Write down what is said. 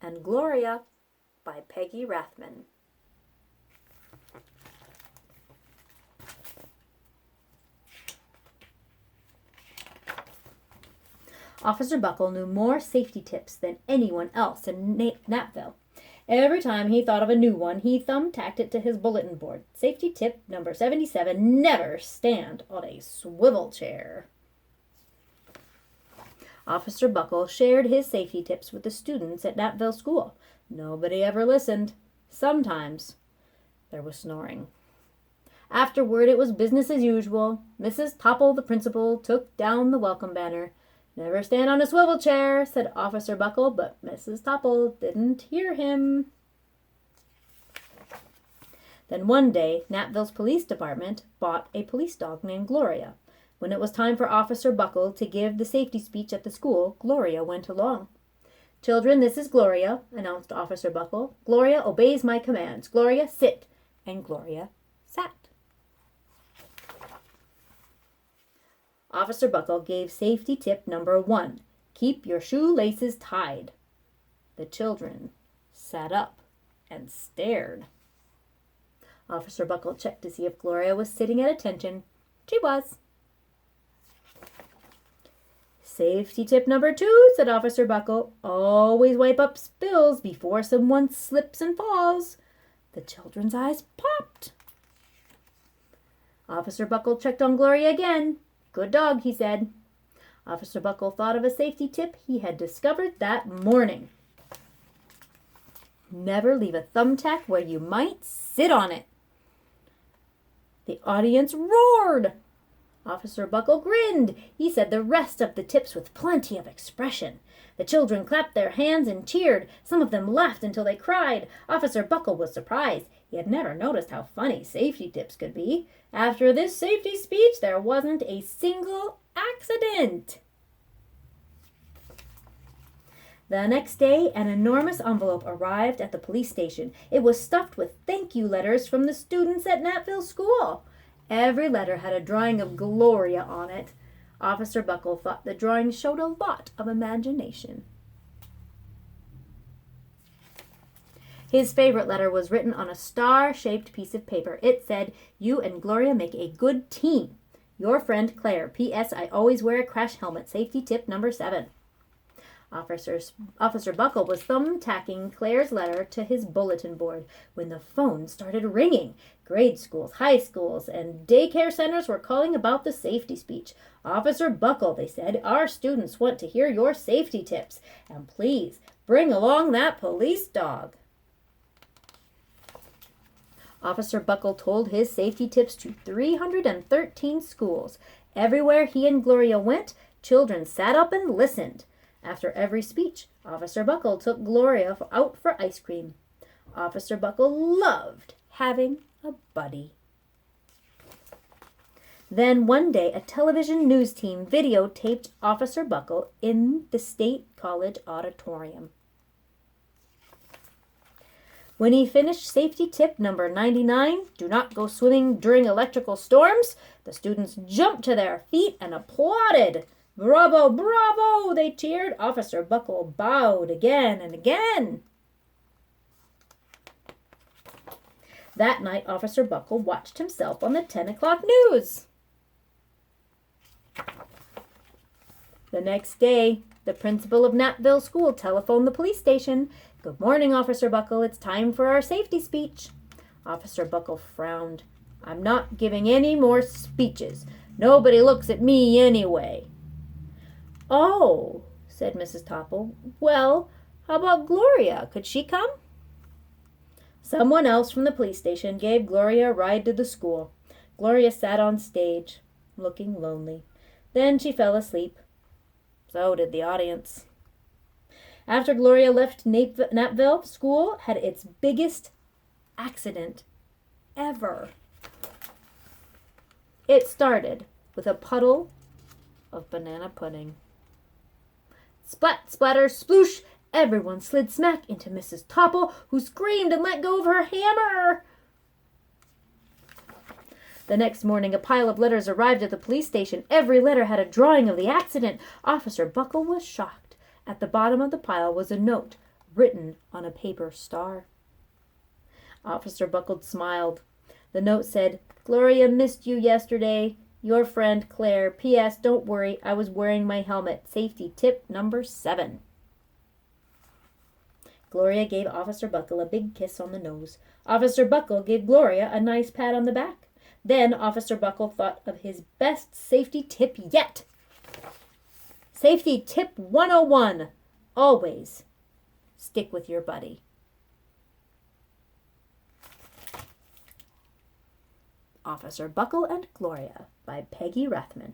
and Gloria by Peggy Rathmann. Officer Buckle knew more safety tips than anyone else in Napville. Every time he thought of a new one, he thumbtacked it to his bulletin board. Safety tip number 77, never stand on a swivel chair. Officer Buckle shared his safety tips with the students at Napville School. Nobody ever listened. Sometimes there was snoring. Afterward, it was business as usual. Mrs. Topple, the principal, took down the welcome banner. "Never stand on a swivel chair," said Officer Buckle, but Mrs. Topple didn't hear him. Then one day, Napville's police department bought a police dog named Gloria. When it was time for Officer Buckle to give the safety speech at the school, Gloria went along. "Children, this is Gloria," announced Officer Buckle. "Gloria obeys my commands. Gloria, sit." And Gloria sat. Officer Buckle gave safety tip number 1, keep your shoelaces tied. The children sat up and stared. Officer Buckle checked to see if Gloria was sitting at attention. She was. Safety tip number 2, said Officer Buckle, always wipe up spills before someone slips and falls. The children's eyes popped. Officer Buckle checked on Gloria again. "Good dog," he said. Officer Buckle thought of a safety tip he had discovered that morning. Never leave a thumbtack where you might sit on it. The audience roared. Officer Buckle grinned. He said the rest of the tips with plenty of expression. The children clapped their hands and cheered. Some of them laughed until they cried. Officer Buckle was surprised. He had never noticed how funny safety tips could be. After this safety speech, there wasn't a single accident. The next day, an enormous envelope arrived at the police station. It was stuffed with thank you letters from the students at Napville School. Every letter had a drawing of Gloria on it. Officer Buckle thought the drawing showed a lot of imagination. His favorite letter was written on a star-shaped piece of paper. It said, "You and Gloria make a good team. Your friend Claire. P.S. I always wear a crash helmet. Safety tip number 7. Officer Buckle was thumbtacking Claire's letter to his bulletin board when the phone started ringing. Grade schools, high schools, and daycare centers were calling about the safety speech. "Officer Buckle," they said, "our students want to hear your safety tips. And please, bring along that police dog." Officer Buckle told his safety tips to 313 schools. Everywhere he and Gloria went, children sat up and listened. After every speech, Officer Buckle took Gloria out for ice cream. Officer Buckle loved having a buddy. Then one day, a television news team videotaped Officer Buckle in the State College auditorium. When he finished safety tip number 99, do not go swimming during electrical storms, the students jumped to their feet and applauded. "Bravo, bravo!" they cheered. Officer Buckle bowed again and again. That night, Officer Buckle watched himself on the 10 o'clock news. The next day, the principal of Napville School telephoned the police station. "Good morning, Officer Buckle. It's time for our safety speech." Officer Buckle frowned. "I'm not giving any more speeches. Nobody looks at me anyway." "Oh," said Mrs. Topple. "Well, how about Gloria? Could she come?" Someone else from the police station gave Gloria a ride to the school. Gloria sat on stage, looking lonely. Then she fell asleep. So did the audience. After Gloria left Napville, school had its biggest accident ever. It started with a puddle of banana pudding. Splat, splatter, sploosh! Everyone slid smack into Mrs. Topple, who screamed and let go of her hammer. The next morning, a pile of letters arrived at the police station. Every letter had a drawing of the accident. Officer Buckle was shocked. At the bottom of the pile was a note. written on a paper star. Officer Buckle smiled. The note said, "Gloria missed you yesterday. Your friend Claire. P.S. Don't worry, I was wearing my helmet. Safety tip number 7. Gloria gave Officer Buckle a big kiss on the nose. Officer Buckle gave Gloria a nice pat on the back. Then Officer Buckle thought of his best safety tip yet. Safety tip 101. Always stick with your buddy. Officer Buckle and Gloria by Peggy Rathmann.